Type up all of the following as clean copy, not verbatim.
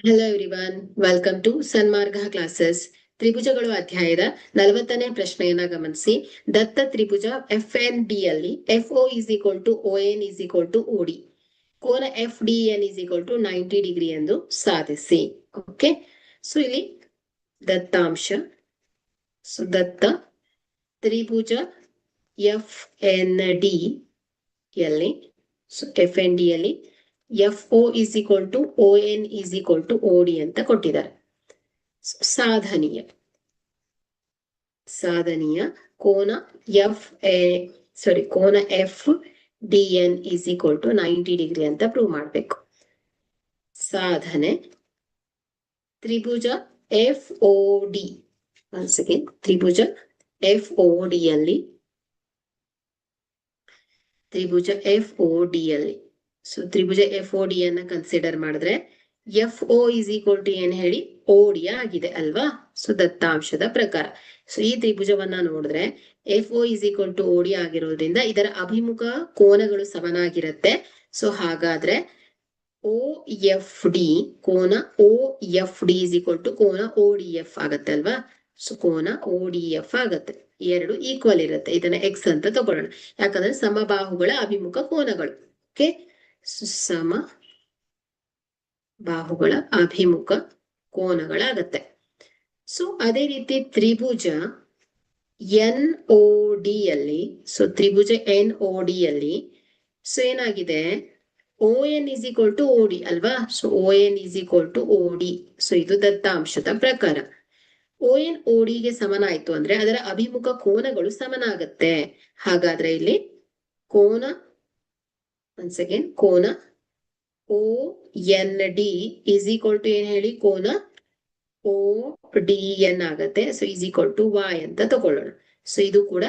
Hello everyone, welcome to Sanmarga classes. ತ್ರಿಭುಜಗಳು ಅಧ್ಯಾಯದ 40ನೇ ಪ್ರಶ್ನೆಯನ್ನ ಗಮನಿಸಿ. ದತ್ತ ತ್ರಿಭುಜ FND ಅಲ್ಲಿ FO is equal to ON is equal to OD. ಕೋನ FDN is equal to 90 degree ಎಂದು ಸಾಧಿಸಿ. ಓಕೆ, ಸೊ ಇಲ್ಲಿ ದತ್ತಾಂಶ. ಸೊ ದತ್ತ ತ್ರಿಭುಜ FND ಯಲ್ಲಿ, ಸೊ FND ಯಲ್ಲಿ FO is equal to ON is equal to OD ಅಂತ ಕೊಟ್ಟಿದ್ದಾರೆ. ಸಾಧನೀಯ ಕೋನ ಕೋನ FDN is equal to 90 degree ಅಂತ ಪ್ರೂವ್ ಮಾಡಬೇಕು. ಸಾಧನೆ ತ್ರಿಭುಜ FOD, once again ತ್ರಿಭುಜ FOD ಯಲ್ಲಿ, ಸೊ ತ್ರಿಭುಜ FOD ಅನ್ನ ಕನ್ಸಿಡರ್ ಮಾಡಿದ್ರೆ FO is equal to ಏನ್ ಹೇಳಿ, OD ಆಗಿದೆ ಅಲ್ವಾ. ಸೊ ದತ್ತಾಂಶದ ಪ್ರಕಾರ, ಸೊ ಈ ತ್ರಿಭುಜವನ್ನ ನೋಡಿದ್ರೆ FO is equal to OD ಆಗಿರೋದ್ರಿಂದ ಇದರ ಅಭಿಮುಖ ಕೋನಗಳು ಸಮನಾಗಿರುತ್ತೆ. ಸೊ ಹಾಗಾದ್ರೆ OFD ಕೋನ OFD is equal to ಕೋನ ODF ಆಗತ್ತೆ ಅಲ್ವಾ. ಸೊ ಕೋನ ODF ಆಗತ್ತೆ, ಎರಡು ಈಕ್ವಲ್ ಇರುತ್ತೆ. ಇದನ್ನ X ಅಂತ ತಗೊಳ್ಳೋಣ, ಯಾಕಂದ್ರೆ ಸಮಬಾಹುಗಳ ಅಭಿಮುಖ ಕೋನಗಳು. ಓಕೆ, ಸಮ ಬಾಹುಗಳ ಅಭಿಮುಖ ಕೋನಗಳಾಗತ್ತೆ. ಸೊ ಅದೇ ರೀತಿ ತ್ರಿಭುಜ NOD ಯಲ್ಲಿ, ಸೊ ತ್ರಿಭುಜ NOD ಯಲ್ಲಿ ಸೊ ಏನಾಗಿದೆ, ON is equal to OD ಅಲ್ವಾ. So ON is equal to OD. So ಇದು ದತ್ತಾಂಶದ ಪ್ರಕಾರ ON OD ಗೆ ಸಮನಾಯ್ತು ಅಂದ್ರೆ ಅದರ ಅಭಿಮುಖ ಕೋನಗಳು ಸಮನಾಗತ್ತೆ. ಹಾಗಾದ್ರೆ ಇಲ್ಲಿ ಕೋನ, once again ಕೋನ OND is equal to ಏನ್ ಹೇಳಿ, ಕೋನ ODN ಆಗತ್ತೆ. So is equal to Y ಅಂತ ತಗೊಳ್ಳೋಣ. ಸೊ ಇದು ಕೂಡ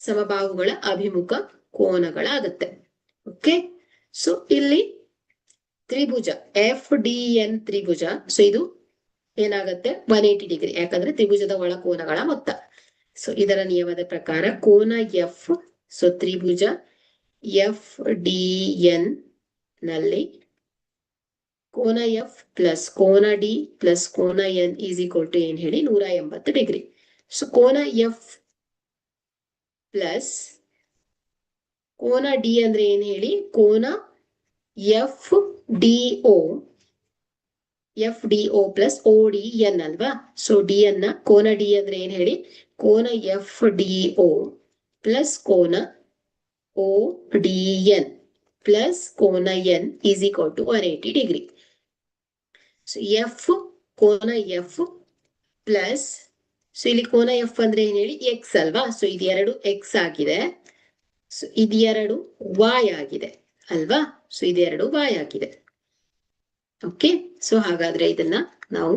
ಸಮಬಾಹುಗಳ ಅಭಿಮುಖ ಕೋನಗಳಾಗತ್ತೆ. ಓಕೆ, ಸೊ ಇಲ್ಲಿ ತ್ರಿಭುಜ FDN ತ್ರಿಭುಜ, ಸೊ ಇದು ಏನಾಗತ್ತೆ 180 ಡಿಗ್ರಿ, ಯಾಕಂದ್ರೆ ತ್ರಿಭುಜದ ಒಳ ಕೋನಗಳ ಮೊತ್ತ. ಸೊ ಇದರ ನಿಯಮದ ಪ್ರಕಾರ ಕೋನ F, ಸೊ ತ್ರಿಭುಜ FDN ನಲ್ಲಿ ಕೋನ F ಪ್ಲಸ್ ಕೋನ D ಪ್ಲಸ್ ಕೋನ N ಈಸ್ ಈಕ್ವಲ್ ಟು ಏನ್ ಹೇಳಿ, 180 ಡಿಗ್ರಿ. ಸೊ ಕೋನ F ಪ್ಲಸ್ ಕೋನ D ಅಂದ್ರೆ ಏನ್ ಹೇಳಿ, ಕೋನ FDO ಪ್ಲಸ್ ODN ಅಲ್ವಾ. ಸೊ D ಅನ್ನ, ಕೋನ D ಅಂದ್ರೆ ಏನ್ ಹೇಳಿ, ಕೋನ FDO ಪ್ಲಸ್ ಕೋನ ODN ಪ್ಲಸ್ ಕೋನ N is equal to 180 degree. So ಕೋನ F ಪ್ಲಸ್, ಸೊ ಇಲ್ಲಿ ಕೋನ F ಅಂದ್ರೆ ಏನ್ ಹೇಳಿ, X ಅಲ್ವಾ. ಸೊ ಇದೆರಡು X ಆಗಿದೆ, ಸೊ ಇದೆರಡು Y ಆಗಿದೆ ಅಲ್ವಾ. ಸೊ ಇದೆರಡು Y ಆಗಿದೆ. ಓಕೆ, ಸೊ ಹಾಗಾದ್ರೆ ಇದನ್ನ ನಾವು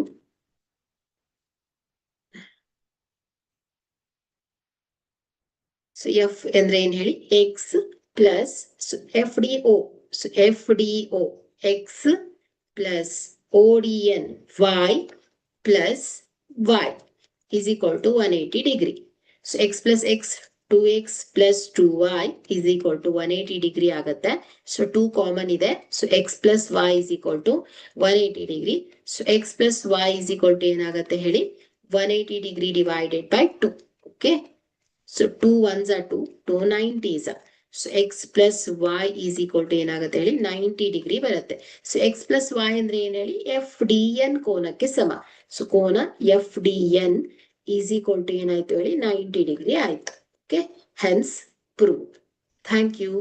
ಸೊ F ಅಂದ್ರೆ ಏನ್ ಹೇಳಿ, X plus FDO, so FDO X plus ODN Y plus Y is equal to 180 degree. So X plus X 2X plus 2Y is equal to 180 degree ಆಗತ್ತೆ. So 2 common ಇದೆ, so X plus Y is equal to 180 degree. So X plus Y is equal to ಏನಾಗತ್ತೆ ಹೇಳಿ, 180 degree divided by 2. Okay, so 2 ones are 2, 2 90s. So X plus Y is equal to ಏನಾಗುತ್ತೆ ಹೇಳಿ, 90 degree ಬರುತ್ತೆ. So X plus Y ಅಂದ್ರೆ ಏನ್ ಹೇಳಿ, FDN ಕೋನಕ್ಕೆ ಸಮ. ಸೊ ಕೋನ FDN is equal to ಏನಾಯ್ತು ಹೇಳಿ, 90 ಡಿಗ್ರಿ ಆಯ್ತು. Okay, hence proved. Thank you.